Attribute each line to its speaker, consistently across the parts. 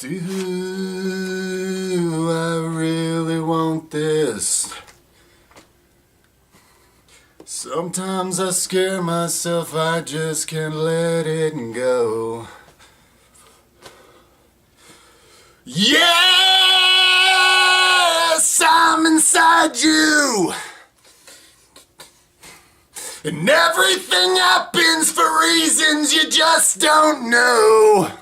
Speaker 1: Do I really want this? Sometimes I scare myself, I just can't let it go. Yes, I'm inside you. And everything happens for reasons you just don't know.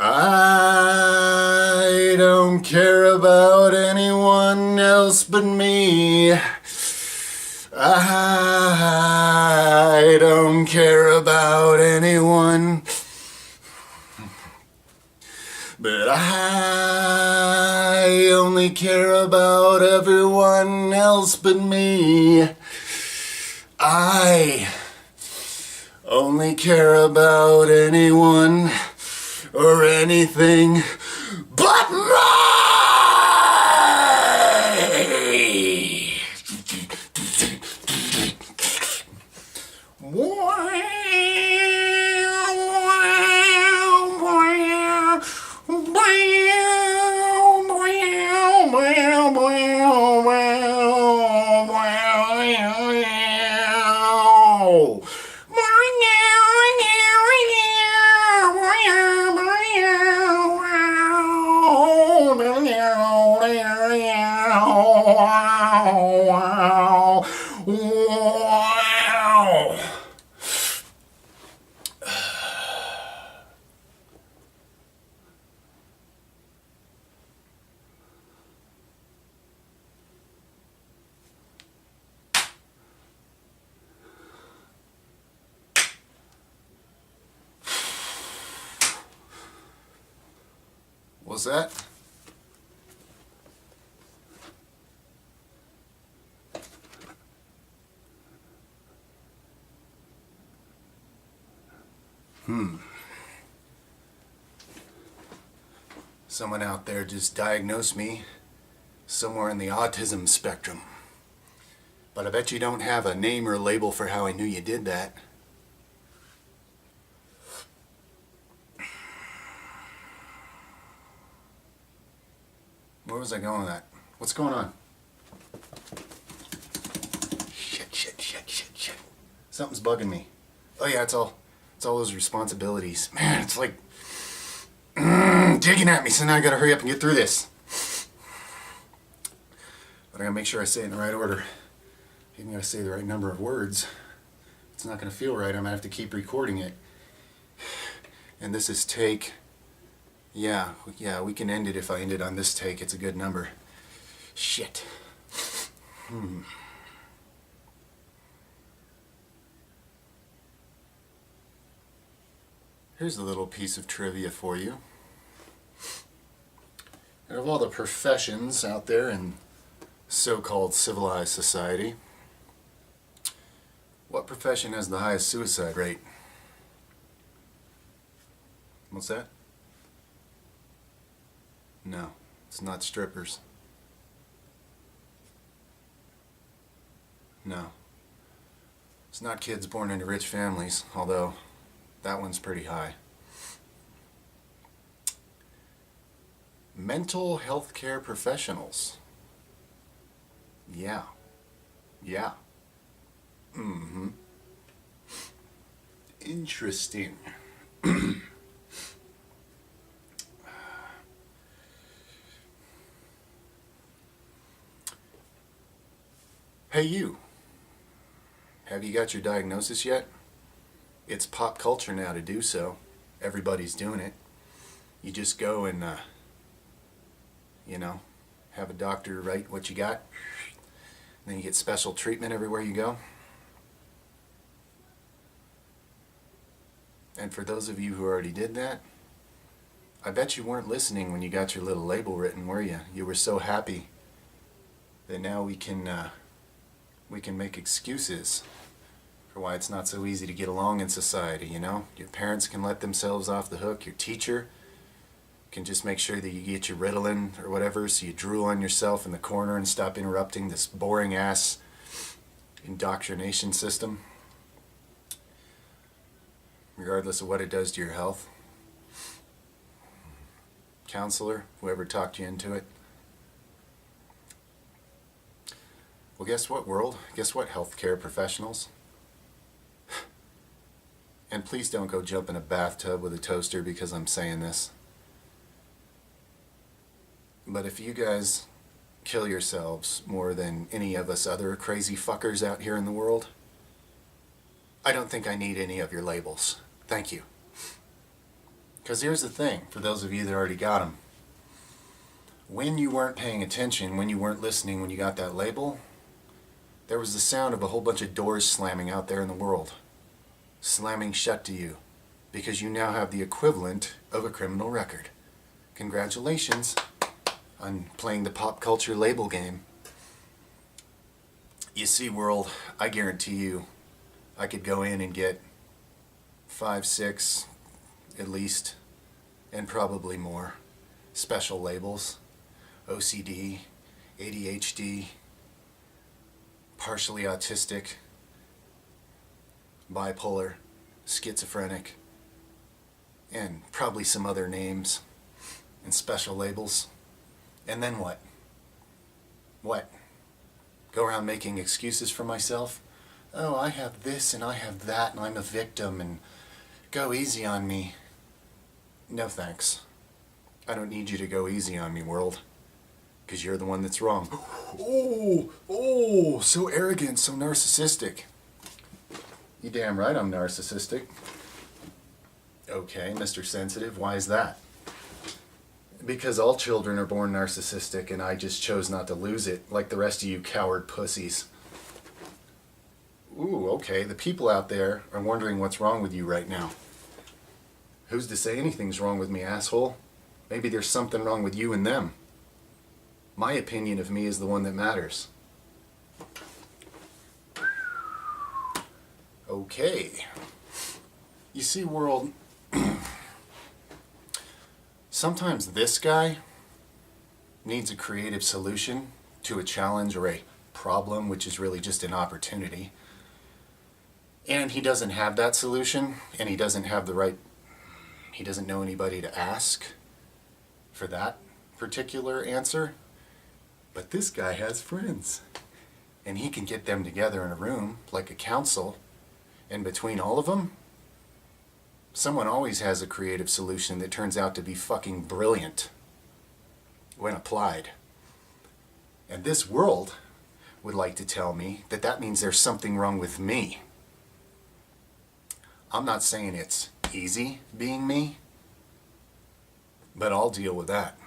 Speaker 1: I don't care about anyone else but me. I don't care about anyone, but I only care about everyone else but me. I only care about anyone or anything but me. What's that? Someone out there just diagnosed me somewhere in the autism spectrum. But I bet you don't have a name or label for how I knew you did that. Where was I going with that? What's going on? Shit. Something's bugging me. Oh yeah, it's all those responsibilities. Man, it's like digging at me, so now I gotta hurry up and get through this. But I gotta make sure I say it in the right order. Even gotta say the right number of words. It's not gonna feel right. I'm gonna have to keep recording it. And this is take. Yeah, we can end it if I end it on this take. It's a good number. Shit. Here's a little piece of trivia for you. Out of all the professions out there in so-called civilized society, what profession has the highest suicide rate? What's that? No, it's not strippers. No. It's not kids born into rich families, although that one's pretty high. Mental health care professionals. Yeah. Interesting. Hey you, have you got your diagnosis yet? It's pop culture now to do so. Everybody's doing it. You just go and, have a doctor write what you got. Then you get special treatment everywhere you go. And for those of you who already did that, I bet you weren't listening when you got your little label written, were you? You were so happy that now we can make excuses for why it's not so easy to get along in society, you know? Your parents can let themselves off the hook. Your teacher can just make sure that you get your Ritalin or whatever, so you drool on yourself in the corner and stop interrupting this boring-ass indoctrination system, regardless of what it does to your health. counselor, whoever talked you into it. Well, guess what, world? Guess what, healthcare professionals? And please don't go jump in a bathtub with a toaster because I'm saying this. But if you guys kill yourselves more than any of us other crazy fuckers out here in the world, I don't think I need any of your labels. Thank you. Because here's the thing, for those of you that already got them. When you weren't paying attention, when you weren't listening, when you got that label, there was the sound of a whole bunch of doors slamming out there in the world. Slamming shut to you. Because you now have the equivalent of a criminal record. Congratulations on playing the pop culture label game. You see, world, I guarantee you, I could go in and get 5, 6, at least, and probably more, special labels. OCD, ADHD, partially autistic, bipolar, schizophrenic, and probably some other names and special labels. And then what? What? Go around making excuses for myself? Oh, I have this and I have that and I'm a victim and go easy on me. No thanks. I don't need you to go easy on me, world. Because you're the one that's wrong. Oh, so arrogant, so narcissistic. You damn right I'm narcissistic. Okay, Mr. Sensitive, why is that? Because all children are born narcissistic and I just chose not to lose it, like the rest of you coward pussies. Ooh, okay, the people out there are wondering what's wrong with you right now. Who's to say anything's wrong with me, asshole? Maybe there's something wrong with you and them. My opinion of me is the one that matters. Okay. You see, world, sometimes this guy needs a creative solution to a challenge or a problem, which is really just an opportunity. And he doesn't have that solution, and he doesn't know anybody to ask for that particular answer. But this guy has friends, and he can get them together in a room like a council, and between all of them, someone always has a creative solution that turns out to be fucking brilliant when applied. And this world would like to tell me that that means there's something wrong with me. I'm not saying it's easy being me, but I'll deal with that.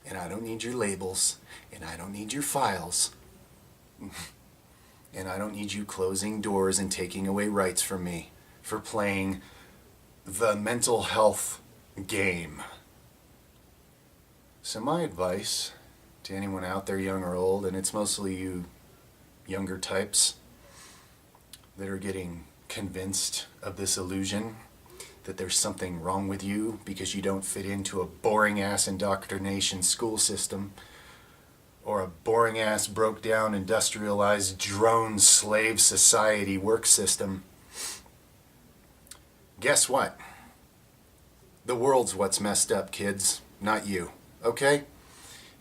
Speaker 1: And I don't need your labels, and I don't need your files, and I don't need you closing doors and taking away rights from me for playing the mental health game. So my advice to anyone out there, young or old, and it's mostly you younger types that are getting convinced of this illusion that there's something wrong with you because you don't fit into a boring-ass indoctrination school system or a boring-ass broke-down industrialized drone slave society work system. Guess what? The world's what's messed up, kids, not you, okay?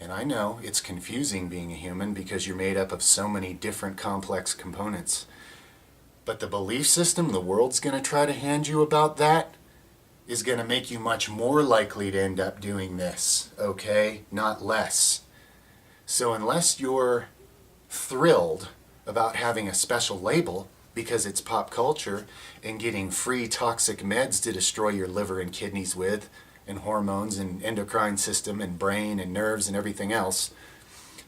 Speaker 1: And I know it's confusing being a human because you're made up of so many different complex components. But the belief system the world's going to try to hand you about that is going to make you much more likely to end up doing this, okay? Not less. So unless you're thrilled about having a special label because it's pop culture and getting free toxic meds to destroy your liver and kidneys with, and hormones and endocrine system and brain and nerves and everything else,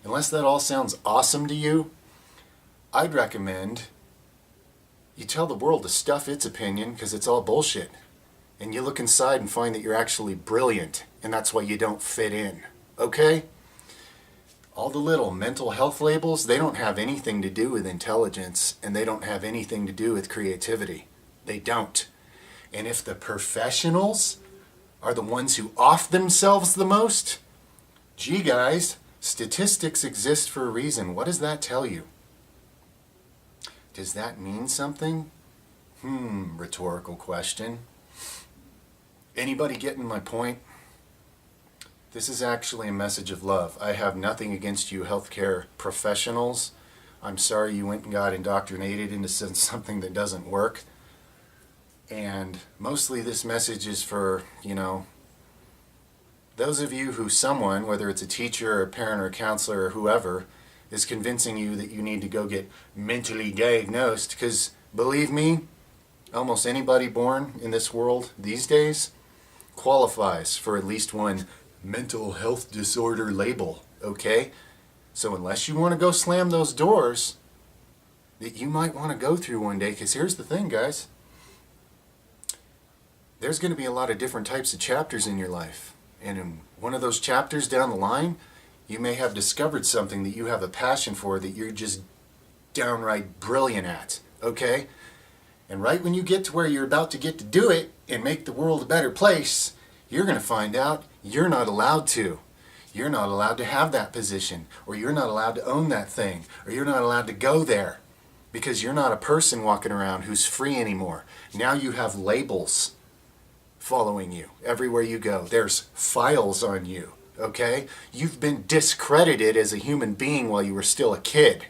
Speaker 1: unless that all sounds awesome to you, I'd recommend you tell the world to stuff its opinion because it's all bullshit. And you look inside and find that you're actually brilliant, and that's why you don't fit in, okay? All the little mental health labels, they don't have anything to do with intelligence, and they don't have anything to do with creativity. They don't. And if the professionals are the ones who off themselves the most, gee guys, statistics exist for a reason. What does that tell you? Does that mean something? Rhetorical question. Anybody getting my point? This is actually a message of love. I have nothing against you healthcare professionals. I'm sorry you went and got indoctrinated into something that doesn't work. And mostly this message is for, those of you who someone, whether it's a teacher or a parent or a counselor or whoever, is convincing you that you need to go get mentally diagnosed. Because believe me, almost anybody born in this world these days qualifies for at least one mental health disorder label, okay? So unless you want to go slam those doors that you might want to go through one day, because here's the thing, guys. There's going to be a lot of different types of chapters in your life. And in one of those chapters down the line, you may have discovered something that you have a passion for that you're just downright brilliant at, okay? And right when you get to where you're about to get to do it and make the world a better place, you're going to find out you're not allowed to. You're not allowed to have that position, or you're not allowed to own that thing, or you're not allowed to go there, because you're not a person walking around who's free anymore. Now you have labels following you everywhere you go. There's files on you, okay? You've been discredited as a human being while you were still a kid.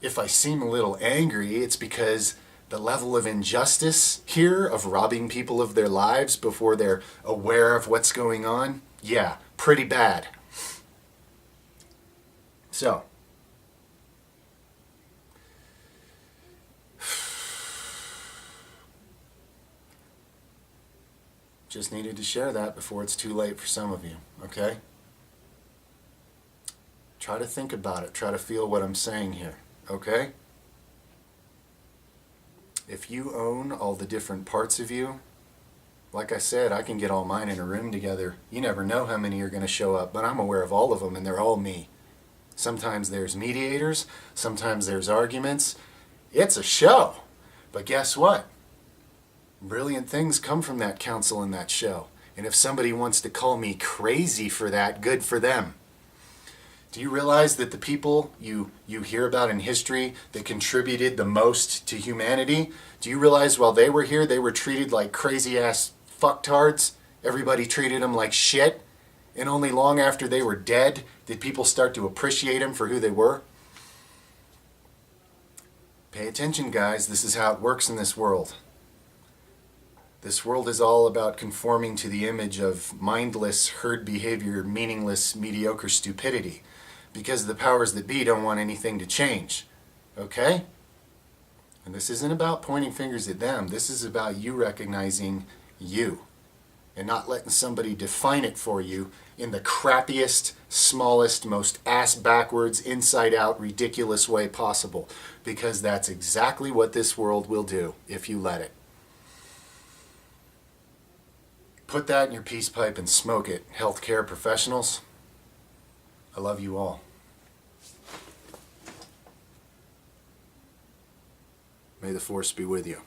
Speaker 1: If I seem a little angry, it's because the level of injustice here, of robbing people of their lives before they're aware of what's going on, yeah, pretty bad. So, just needed to share that before it's too late for some of you, okay? Try to think about it. Try to feel what I'm saying here, okay? If you own all the different parts of you, like I said, I can get all mine in a room together. You never know how many are going to show up, but I'm aware of all of them, and they're all me. Sometimes there's mediators, sometimes there's arguments. It's a show. But guess what? Brilliant things come from that council and that show. And if somebody wants to call me crazy for that, good for them. Do you realize that the people you hear about in history that contributed the most to humanity, do you realize while they were here, they were treated like crazy-ass fucktards? Everybody treated them like shit. And only long after they were dead did people start to appreciate them for who they were? Pay attention, guys. This is how it works in this world. This world is all about conforming to the image of mindless, herd behavior, meaningless, mediocre stupidity. Because the powers that be don't want anything to change. Okay? And this isn't about pointing fingers at them. This is about you recognizing you. And not letting somebody define it for you in the crappiest, smallest, most ass-backwards, inside-out, ridiculous way possible. Because that's exactly what this world will do if you let it. Put that in your peace pipe and smoke it, healthcare professionals. I love you all. May the force be with you.